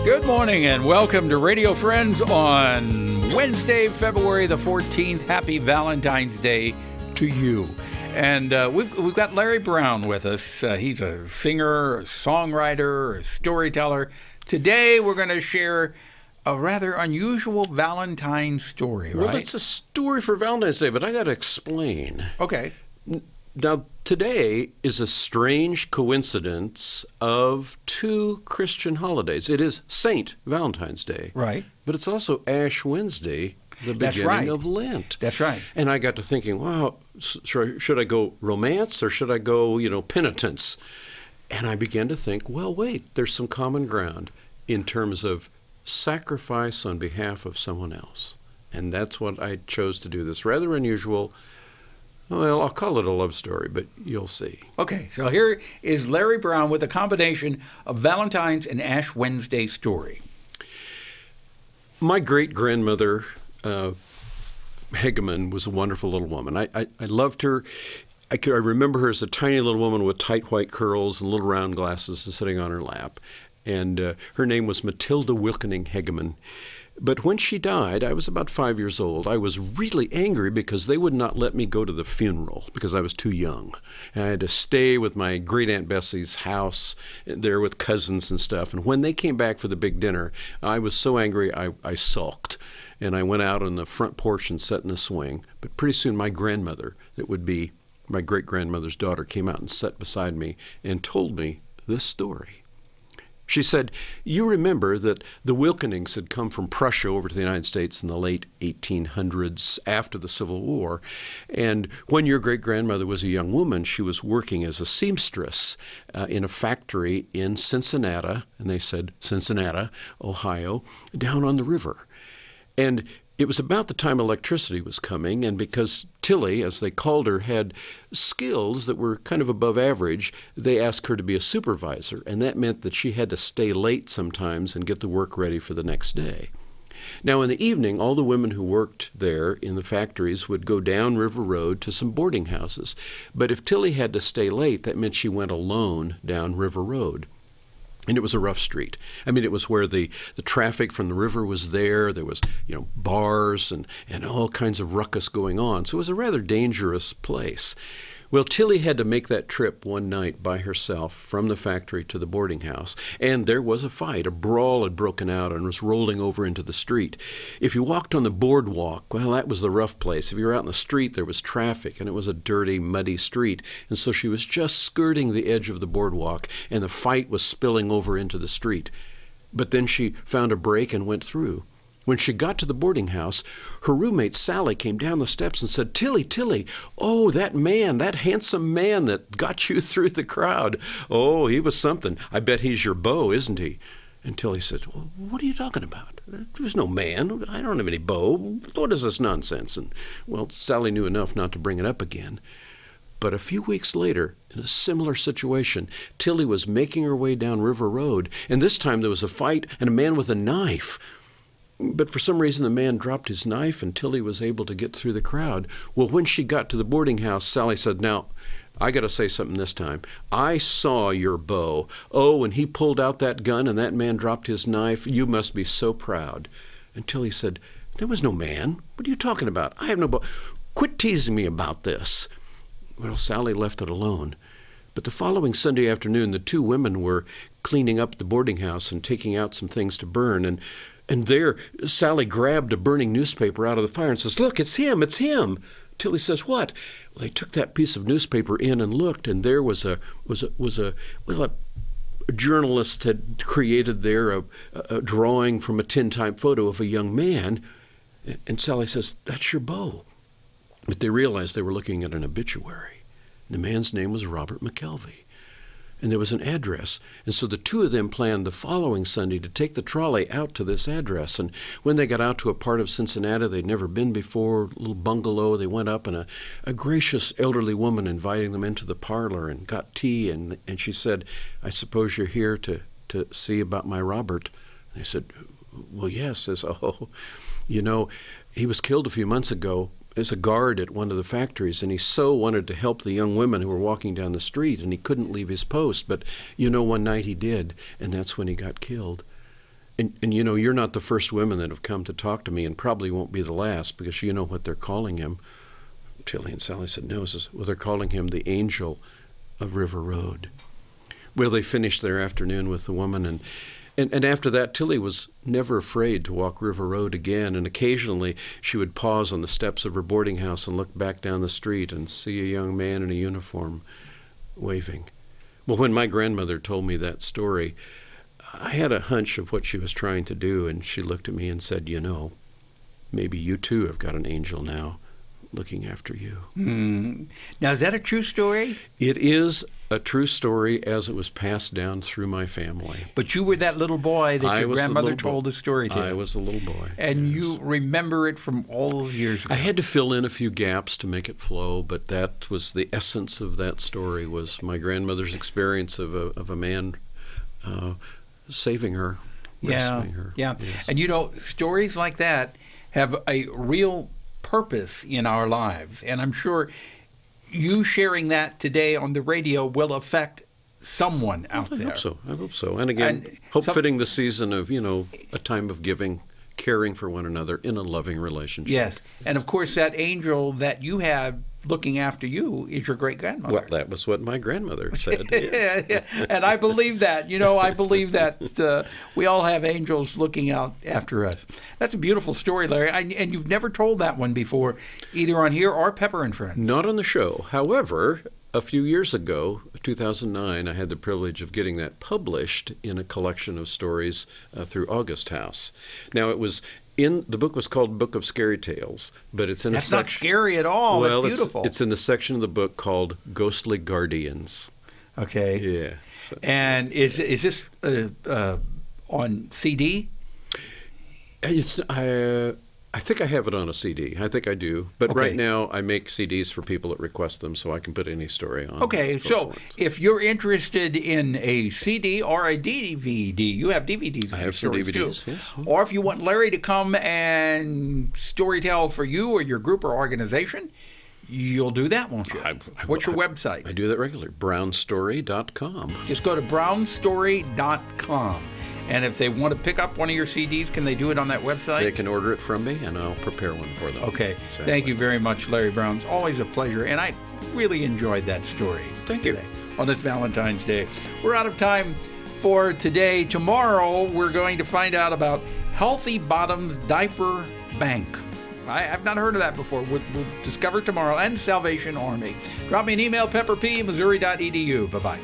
Good morning and welcome to Radio Friends on Wednesday, February the 14th. Happy Valentine's Day to you. And we've got Larry Brown with us. He's a singer, a songwriter, a storyteller. Today we're going to share a rather unusual Valentine story, right? Well, it's a story for Valentine's Day, but I got to explain. Okay. Now, today is a strange coincidence of two Christian holidays. It is Saint Valentine's Day. Right. But it's also Ash Wednesday, the beginning of Lent. That's right. And I got to thinking, wow, should I go romance or should I go, penitence? And I began to think, well, wait, there's some common ground in terms of sacrifice on behalf of someone else. And that's what I chose to do, this rather unusual. Well, I'll call it a love story, but you'll see. Okay, so here is Larry Brown with a combination of Valentine's and Ash Wednesday story. My great-grandmother, Hegeman, was a wonderful little woman. I loved her. I remember her as a tiny little woman with tight white curls and little round glasses and sitting on her lap. And her name was Matilda Wilkening Hegeman. But when she died, I was about 5 years old. I was really angry because they would not let me go to the funeral because I was too young. And I had to stay with my great-aunt Bessie's house there with cousins and stuff. And when they came back for the big dinner, I was so angry I sulked. And I went out on the front porch and sat in the swing. But pretty soon my grandmother, that would be my great-grandmother's daughter, came out and sat beside me and told me this story. She said, you remember that the Wilkenings had come from Prussia over to the United States in the late 1800s after the Civil War. And when your great-grandmother was a young woman, she was working as a seamstress in a factory in Cincinnati, and they said Cincinnati, Ohio, down on the river. And it was about the time electricity was coming, and because Tilly, as they called her, had skills that were kind of above average, they asked her to be a supervisor, and that meant that she had to stay late sometimes and get the work ready for the next day. Now, in the evening, all the women who worked there in the factories would go down River Road to some boarding houses. But if Tilly had to stay late, that meant she went alone down River Road. And it was a rough street. I mean, it was where the traffic from the river was there. There was, bars and all kinds of ruckus going on. So it was a rather dangerous place. Well, Tilly had to make that trip one night by herself from the factory to the boarding house. And there was a fight. A brawl had broken out and was rolling over into the street. If you walked on the boardwalk, well, that was the rough place. If you were out in the street, there was traffic, and it was a dirty, muddy street. And so she was just skirting the edge of the boardwalk, and the fight was spilling over into the street. But then she found a break and went through. When she got to the boarding house, her roommate Sally came down the steps and said, Tilly, oh, that man, that handsome man that got you through the crowd. Oh, he was something. I bet he's your beau, isn't he? And Tilly said, well, what are you talking about? There's no man. I don't have any beau. What is this nonsense? And, well, Sally knew enough not to bring it up again. But a few weeks later, in a similar situation, Tilly was making her way down River Road, and this time there was a fight and a man with a knife. But for some reason, the man dropped his knife and Tilly was able to get through the crowd. Well, when she got to the boarding house, Sally said, now, I got to say something this time. I saw your beau. Oh, when he pulled out that gun and that man dropped his knife, you must be so proud. And Tilly said, there was no man. What are you talking about? I have no beau. Quit teasing me about this. Well, Sally left it alone. But the following Sunday afternoon, the two women were cleaning up the boarding house and taking out some things to burn. And there, Sally grabbed a burning newspaper out of the fire and says, look, it's him. Tilly says, what? Well, they took that piece of newspaper in and looked, and there was a journalist had created there a drawing from a tintype photo of a young man. And Sally says, that's your beau. But they realized they were looking at an obituary. The man's name was Robert McKelvey. And there was an address. And so the two of them planned the following Sunday to take the trolley out to this address. And when they got out to a part of Cincinnati they'd never been before, a little bungalow, they went up, and a gracious elderly woman inviting them into the parlor and got tea. And she said, I suppose you're here to see about my Robert. And they said, well, yes. Says, oh, he was killed a few months ago as a guard at one of the factories, and he so wanted to help the young women who were walking down the street, and he couldn't leave his post. But one night he did, and that's when he got killed. And you know, you're not the first women that have come to talk to me, and probably won't be the last, because you know what they're calling him. Tilly and Sally said, no, well, they're calling him the angel of River Road. Well, they finished their afternoon with the woman, and after that, Tilly was never afraid to walk River Road again, and occasionally she would pause on the steps of her boarding house and look back down the street and see a young man in a uniform waving. Well, when my grandmother told me that story, I had a hunch of what she was trying to do, and she looked at me and said, you know, maybe you too have got an angel now looking after you. Now, is that a true story? It is a true story as it was passed down through my family. But you were that little boy that your grandmother told the story to. I was the little boy. And you remember it from all those years ago. I had to fill in a few gaps to make it flow, but that was the essence of that story, was my grandmother's experience of a man saving her, rescuing her. Yeah. Yes. And you know, stories like that have a real purpose in our lives. And I'm sure you sharing that today on the radio will affect someone out there. I hope so. And again, fitting the season of, you know, a time of giving, caring for one another in a loving relationship. Yes. And of course, that angel that you have looking after you is your great-grandmother. Well, that was what my grandmother said. Yes. Yeah. And I believe that. You know, I believe that we all have angels looking out after us. That's a beautiful story, Larry. And you've never told that one before, either on here or Pepper and Friends. Not on the show. However, a few years ago, 2009, I had the privilege of getting that published in a collection of stories through August House. Now, it was the book was called Book of Scary Tales, but it's in That's not scary at all. Well, it's beautiful. It's in the section of the book called Ghostly Guardians. Okay. Yeah. So. And is this on CD? It's I think I have it on a CD. I think I do. But right now, I make CDs for people that request them, so I can put any story on. Okay, so if you're interested in a CD or a DVD, you have DVDs. I have some DVDs, too. Yes. Or if you want Larry to come and storytell for you or your group or organization, you'll do that, won't you? What's your website? I do that regularly. brownstory.com. Just go to brownstory.com. And if they want to pick up one of your CDs, can they do it on that website? They can order it from me, and I'll prepare one for them. Okay. Exactly. Thank you very much, Larry Brown. It's always a pleasure, and I really enjoyed that story. Thank you. On this Valentine's Day. We're out of time for today. Tomorrow, we're going to find out about Healthy Bottoms Diaper Bank. I've not heard of that before. We'll discover tomorrow. And Salvation Army. Drop me an email, pepperp@missouri.edu. Bye-bye.